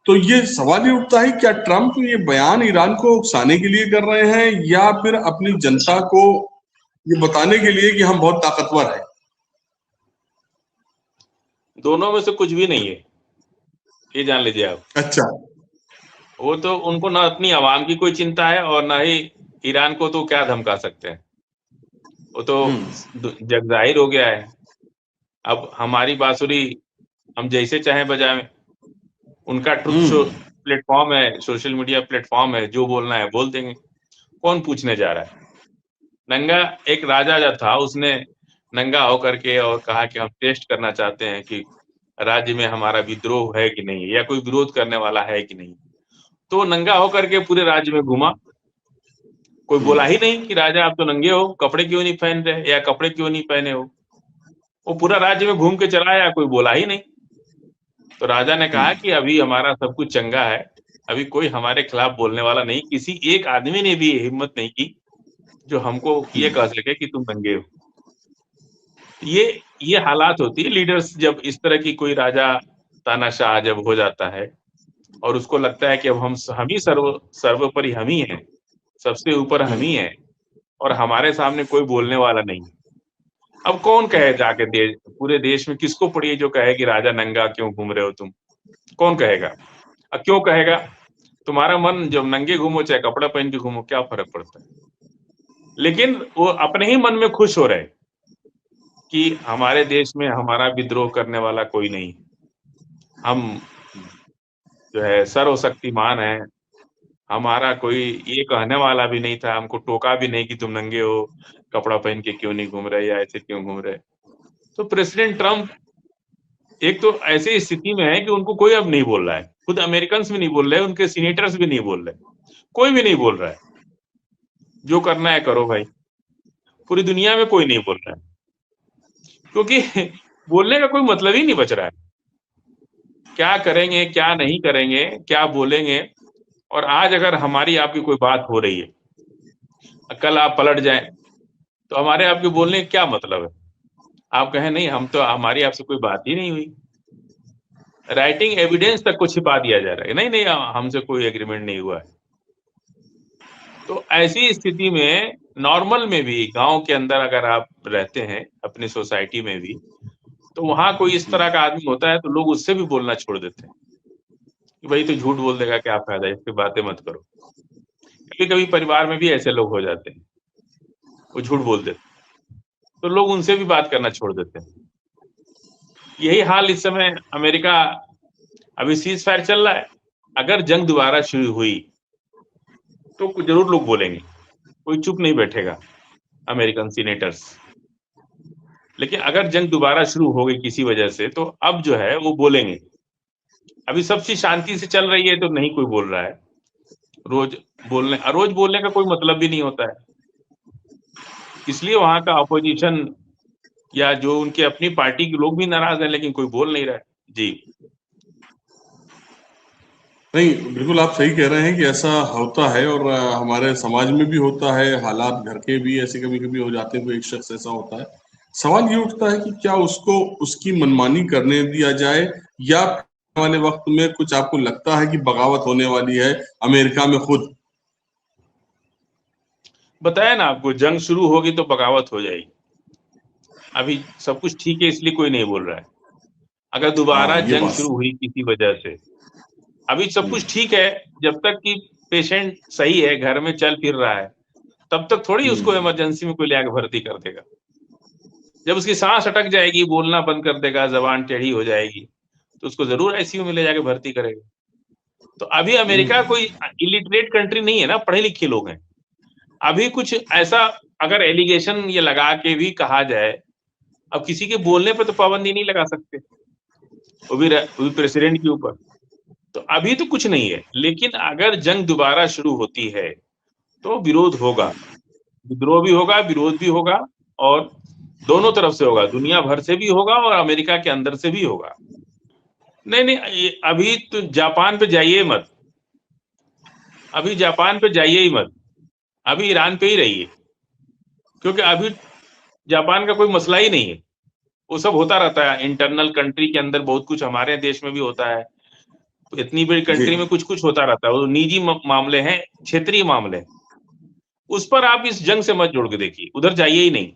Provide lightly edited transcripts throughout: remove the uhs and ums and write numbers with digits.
तो ये सवाल ये उठता है, क्या ट्रम्प ये बयान ईरान को उकसाने के लिए कर रहे हैं या फिर अपनी जनता को ये बताने के लिए कि हम बहुत ताकतवर हैं? दोनों में से कुछ भी नहीं है, ये जान लीजिए आप। अच्छा। वो तो उनको ना अपनी आवाम की कोई चिंता है और ना ही ईरान को तो क्या धमका सकते हैं, वो तो जग जाहिर हो गया है। अब हमारी बांसुरी हम जैसे चाहे बजाएं, उनका ट्रुथ प्लेटफॉर्म है, सोशल मीडिया प्लेटफॉर्म है, जो बोलना है बोल देंगे, कौन पूछने जा रहा है। नंगा एक राजा जो था, उसने नंगा होकर के और कहा कि हम टेस्ट करना चाहते हैं कि राज्य में हमारा विद्रोह है कि नहीं, या कोई विरोध करने वाला है कि नहीं। तो नंगा होकर के पूरे राज्य में घूमा, कोई बोला ही नहीं कि राजा आप तो नंगे हो, कपड़े क्यों नहीं पहन रहे, या कपड़े क्यों नहीं पहने हो। वो पूरा राज्य में घूम के चला आया, कोई बोला ही नहीं। तो राजा ने कहा कि अभी हमारा सब कुछ चंगा है, अभी कोई हमारे खिलाफ बोलने वाला नहीं, किसी एक आदमी ने भी हिम्मत नहीं की जो हमको ये कह सके कि तुम नंगे हो। ये हालात होती है लीडर्स, जब इस तरह की कोई राजा तानाशाह जब हो जाता है और उसको लगता है कि अब हम ही सर्वोपरि हम ही हैं, सबसे ऊपर हम ही हैं और हमारे सामने कोई बोलने वाला नहीं। अब कौन कहे जाके पूरे देश में किसको पड़ी जो कहे कि राजा नंगा क्यों घूम रहे हो तुम, कौन कहेगा? अब क्यों कहेगा? तुम्हारा मन जब नंगे घूमो चाहे कपड़ा पहन के घूमो, क्या फर्क पड़ता है। लेकिन वो अपने ही मन में खुश हो रहे कि हमारे देश में हमारा विद्रोह करने वाला कोई नहीं, हम जो है सर्वशक्तिमान है, हमारा कोई ये कहने वाला भी नहीं था, हमको टोका भी नहीं कि तुम नंगे हो, कपड़ा पहन के क्यों नहीं घूम रहे या ऐसे क्यों घूम रहे। तो प्रेसिडेंट ट्रम्प एक तो ऐसी स्थिति में है कि उनको कोई अब नहीं बोल रहा है, खुद अमेरिकन भी नहीं बोल रहे, उनके सीनेटर्स भी नहीं बोल रहे, कोई भी नहीं बोल रहा है। जो करना है करो भाई, पूरी दुनिया में कोई नहीं बोल रहा है, क्योंकि बोलने का कोई मतलब ही नहीं बच रहा है। क्या करेंगे, क्या नहीं करेंगे, क्या बोलेंगे। और आज अगर हमारी आपकी कोई बात हो रही है, कल आप पलट जाएं, तो हमारे आपके बोलने का क्या मतलब है। आप कहें नहीं, हम तो हमारी आपसे कोई बात ही नहीं हुई, राइटिंग एविडेंस तक को छिपा दिया जा रहा है, नहीं नहीं हमसे कोई एग्रीमेंट नहीं हुआ है। तो ऐसी स्थिति में नॉर्मल में भी, गांव के अंदर अगर आप रहते हैं अपनी सोसाइटी में भी, तो वहां कोई इस तरह का आदमी होता है तो लोग उससे भी बोलना छोड़ देते हैं कि भाई तो झूठ बोल देगा, क्या फायदा, इसकी बातें मत करो। कभी कभी परिवार में भी ऐसे लोग हो जाते हैं, वो झूठ बोल देते, तो लोग उनसे भी बात करना छोड़ देते हैं। यही हाल इस समय अमेरिका, अभी सीज फायर चल रहा है, अगर जंग दोबारा शुरू हुई तो जरूर लोग बोलेंगे, कोई चुप नहीं बैठेगा, अमेरिकन सीनेटर्स। लेकिन अगर जंग दोबारा शुरू हो गई किसी वजह से, तो अब जो है वो बोलेंगे। अभी सब चीज शांति से चल रही है तो नहीं कोई बोल रहा है। रोज बोलने का कोई मतलब भी नहीं होता है, इसलिए वहां का अपोजिशन या जो उनके अपनी पार्टी के लोग भी नाराज हैं, लेकिन कोई बोल नहीं रहा है। जी नहीं, बिल्कुल आप सही कह रहे हैं कि ऐसा होता है और हमारे समाज में भी होता है, हालात घर के भी ऐसे कभी कभी हो जाते हैं, कोई एक शख्स ऐसा होता है। सवाल ये उठता है कि क्या उसको उसकी मनमानी करने दिया जाए या आने वाले वक्त में कुछ आपको लगता है कि बगावत होने वाली है अमेरिका में खुद? बताया ना आपको, जंग शुरू होगी तो बगावत हो जाएगी। अभी सब कुछ ठीक है इसलिए कोई नहीं बोल रहा है। अगर दोबारा ये जंग बात। शुरू हुई किसी वजह से, अभी सब कुछ ठीक है, जब तक कि पेशेंट सही है, घर में चल फिर रहा है, तब तक थोड़ी उसको इमरजेंसी में कोई ले आके भर्ती कर देगा। जब उसकी सांस अटक जाएगी, बोलना बंद कर देगा, जबान टेढ़ी हो जाएगी, तो उसको जरूर आईसीयू में ले जाके भर्ती करेगा। तो अभी अमेरिका कोई इलिटरेट कंट्री नहीं है ना, पढ़े लिखे लोग हैं। अभी कुछ ऐसा अगर एलिगेशन ये लगा के भी कहा जाए, अब किसी के बोलने पर तो पाबंदी नहीं लगा सकते, वो भी प्रेसिडेंट के ऊपर। तो अभी तो कुछ नहीं है, लेकिन अगर जंग दोबारा शुरू होती है तो विरोध होगा, विद्रोह भी होगा, विरोध भी होगा, और दोनों तरफ से होगा, दुनिया भर से भी होगा और अमेरिका के अंदर से भी होगा। नहीं नहीं, अभी तो जापान पे जाइए मत, अभी जापान पे जाइए ही मत, अभी ईरान पे ही रहिए, क्योंकि अभी जापान का कोई मसला ही नहीं है। वो सब होता रहता है इंटरनल कंट्री के अंदर, बहुत कुछ हमारे देश में भी होता है, इतनी बड़ी कंट्री में कुछ कुछ होता रहता है, वो निजी मामले हैं, क्षेत्रीय मामले हैं, उस पर आप इस जंग से मत जोड़ के देखिए, उधर जाइए ही नहीं।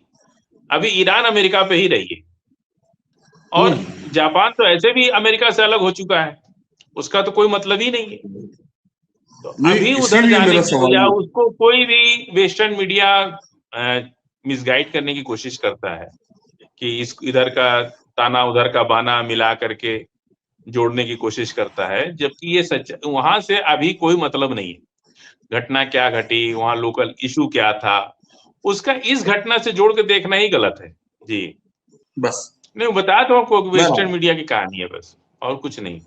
अभी ईरान अमेरिका पे ही रहिए। और जापान तो ऐसे भी अमेरिका से अलग हो चुका है, उसका तो कोई मतलब ही नहीं है। तो अभी उधर इसीलिए जाने मेरा की सवाल या ये उसको कोई भी वेस्टर्न मीडिया मिसगाइड करने की कोशिश करता है कि इस इधर का ताना उधर का बाना मिला करके जोड़ने की कोशिश करता है, जबकि ये सच वहां से अभी कोई मतलब नहीं है। घटना क्या घटी, वहां लोकल इशू क्या था, उसका इस घटना से जोड़ के देखना ही गलत है। जी बस नहीं, बताया तो आपको वेस्टर्न बराबर। मीडिया की कहानी है बस, और कुछ नहीं।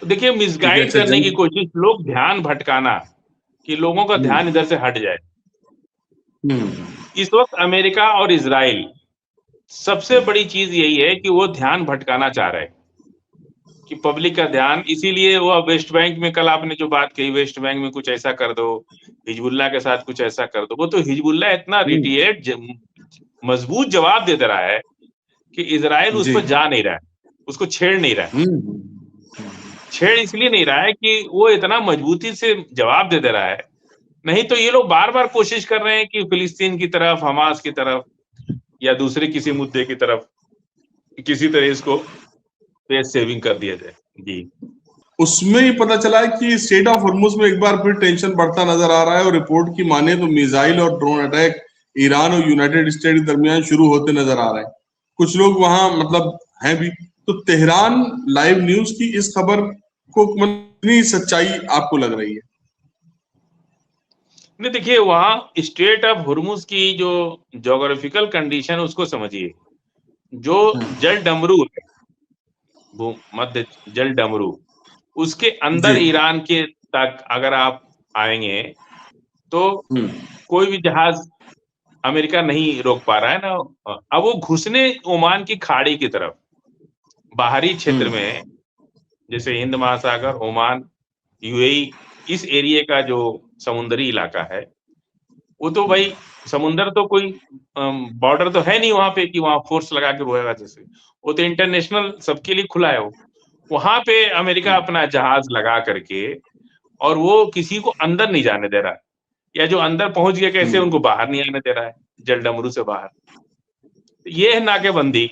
तो देखिए, ठीक है, मिसगाइड अच्छा करने की जंग। कोशिश, लोग ध्यान भटकाना, कि लोगों का ध्यान इधर से हट जाए। इस वक्त अमेरिका और इजराइल, सबसे बड़ी चीज यही है कि वो ध्यान भटकाना चाह रहे हैं, कि पब्लिक का ध्यान, इसीलिए वो वेस्ट बैंक में, कल आपने जो बात कही, वेस्ट बैंक में कुछ ऐसा कर दो, हिजबुल्लाह के साथ कुछ ऐसा कर दो, वो तो हिजबुल्लाह इतना रिटिएट मजबूत जवाब दे रहा है कि इजराइल उस जी। पर जा नहीं रहा है, उसको छेड़ नहीं रहा है। छेड़ इसलिए नहीं रहा है कि वो इतना मजबूती से जवाब दे रहा है, नहीं तो ये लोग बार बार कोशिश कर रहे हैं कि फिलिस्तीन की तरफ, हमास की तरफ, या दूसरे किसी मुद्दे की तरफ किसी तरह इसको फेस सेविंग कर दिया जाए। जी उसमें ही पता चला है कि स्टेट ऑफ हॉर्मुज में एक बार फिर टेंशन बढ़ता नजर आ रहा है, और रिपोर्ट की माने तो मिसाइल और ड्रोन अटैक ईरान और यूनाइटेड स्टेट के दरमियान शुरू होते नजर आ रहे हैं। कुछ लोग वहां मतलब हैं भी। तो तेहरान लाइव न्यूज की इस खबर को कितनी सच्चाई आपको लग रही है? नहीं, देखिए, वहाँ स्टेट ऑफ हुर्मुज की जो जोग्राफिकल कंडीशन, उसको समझिए। जो जल डमरू है, मध्य जल डमरू, उसके जी। अंदर ईरान के तक अगर आप आएंगे तो कोई भी जहाज अमेरिका नहीं रोक पा रहा है ना। अब वो घुसने ओमान की खाड़ी की तरफ, बाहरी क्षेत्र में, जैसे हिंद महासागर, ओमान, यूएई, इस एरिया का जो समुद्री इलाका है, वो तो भाई, समुंदर तो कोई बॉर्डर तो है नहीं वहां पे कि वहां फोर्स लगा के रोएगा। जैसे वो तो इंटरनेशनल सबके लिए खुला है। वो वहां पे अमेरिका अपना जहाज लगा करके, और वो किसी को अंदर नहीं जाने दे रहा है, या जो अंदर पहुंच गया कैसे, उनको बाहर नहीं आने दे रहा है जल डमरू से बाहर। ये है नाकेबंदी।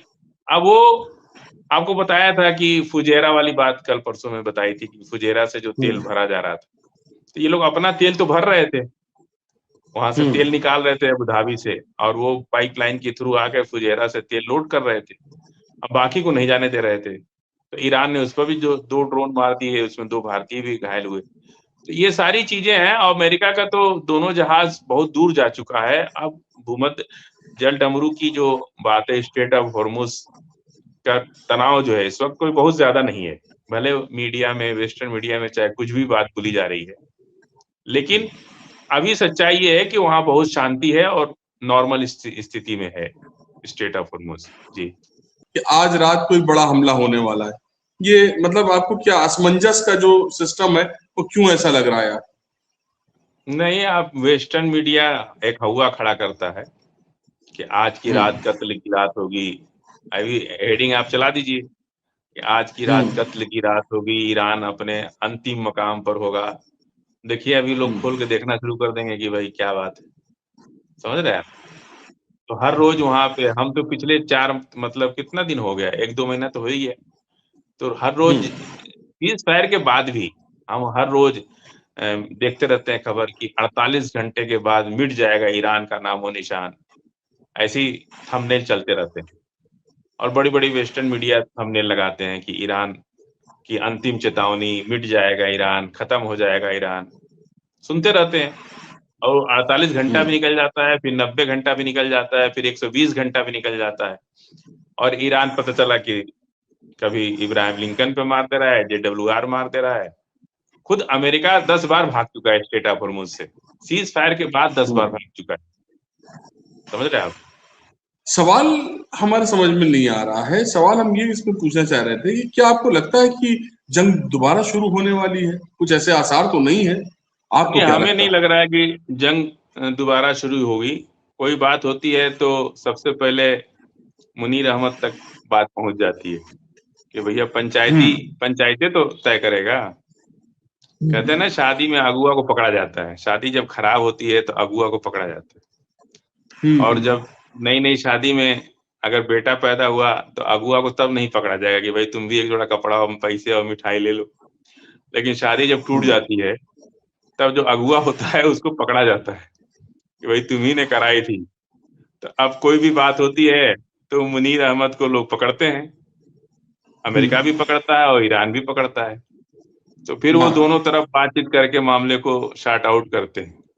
अब वो आपको बताया था कि फुजेरा वाली बात कल परसों में बताई थी, कि फुजेरा से जो तेल भरा जा रहा था, तो ये लोग अपना तेल तो भर रहे थे, वहां से तेल निकाल रहे थे अबू धाबी से, और वो पाइपलाइन के थ्रू आकर फुजेरा से तेल लोड कर रहे थे। अब बाकी को नहीं जाने दे रहे थे, तो ईरान ने उस पर भी जो 2 ड्रोन मार दिए, उसमें 2 भारतीय भी घायल हुए। तो ये सारी चीजें हैं, और अमेरिका का तो दोनों जहाज बहुत दूर जा चुका है। अब भूमध्य जल डमरू की जो बात है, स्टेट ऑफ हॉर्मुज का तनाव जो है इस वक्त कोई बहुत ज्यादा नहीं है। भले मीडिया में, वेस्टर्न मीडिया में चाहे कुछ भी बात बोली जा रही है, लेकिन अभी सच्चाई ये है कि वहां बहुत शांति है और नॉर्मल स्थिति में है स्टेट ऑफ हॉर्मुज। जी कि आज रात कोई बड़ा हमला होने वाला है, ये मतलब आपको क्या असमंजस का जो सिस्टम है वो क्यों ऐसा लग रहा है यार? नहीं, आप वेस्टर्न मीडिया एक हवा खड़ा करता है कि आज की रात कत्ल की रात होगी। अभी हेडिंग आप चला दीजिए कि आज की रात कत्ल की रात होगी, ईरान अपने अंतिम मकाम पर होगा। देखिए, अभी लोग खोल के देखना शुरू कर देंगे कि भाई क्या बात है। समझ रहे हैं आप? तो हर रोज वहां पे, हम तो पिछले 4, मतलब कितना दिन हो गया, 1-2 महीना तो हो ही है, तो हर रोज सीज फायर के बाद भी हम हर रोज देखते रहते हैं खबर कि 48 घंटे के बाद मिट जाएगा ईरान का नामो निशान। ऐसे ही थंबनेल चलते रहते हैं, और बड़ी बड़ी वेस्टर्न मीडिया थंबनेल लगाते हैं कि ईरान की अंतिम चेतावनी, मिट जाएगा ईरान, खत्म हो जाएगा ईरान। सुनते रहते हैं, और 48 घंटा भी निकल जाता है, फिर 90 घंटा भी निकल जाता है, फिर 120 घंटा भी निकल जाता है, और ईरान पता चला कि कभी इब्राहिम लिंकन पे मार दे रहा है, JWR मार दे रहा है। खुद अमेरिका 10 बार भाग चुका है स्टेट ऑफ हॉर्मुज से, सीज फायर के बाद 10 बार भाग चुका है। समझ रहे हैं आप? सवाल हमारे समझ में नहीं आ रहा है। सवाल हम ये इसमें पूछना चाह रहे थे कि क्या आपको लगता है कि जंग दोबारा शुरू होने वाली है? कुछ ऐसे आसार तो नहीं है। नहीं, आपको क्या हमें लगता नहीं है? लग रहा है कि जंग दोबारा शुरू होगी। कोई बात होती है तो सबसे पहले मुनीर अहमद तक बात पहुंच जाती है, कि भैया हम्म। पंचायतें तो तय करेगा। कहते हैं ना, शादी में अगुआ को पकड़ा जाता है, शादी जब खराब होती है तो अगुआ को पकड़ा जाता है। और हम्म। जब नई नई शादी में अगर बेटा पैदा हुआ तो अगुआ को तब नहीं पकड़ा जाएगा कि भाई तुम भी एक जोड़ा कपड़ा और पैसे और मिठाई ले लो। लेकिन शादी जब टूट जाती है तब जो अगुआ होता है उसको पकड़ा जाता है कि भाई तुम ही ने कराई थी। तो अब कोई भी बात होती है तो मुनीर अहमद को लोग पकड़ते हैं, अमेरिका भी पकड़ता है और ईरान भी पकड़ता है। तो फिर वो हाँ। दोनों तरफ बातचीत करके मामले को शार्ट आउट करते हैं।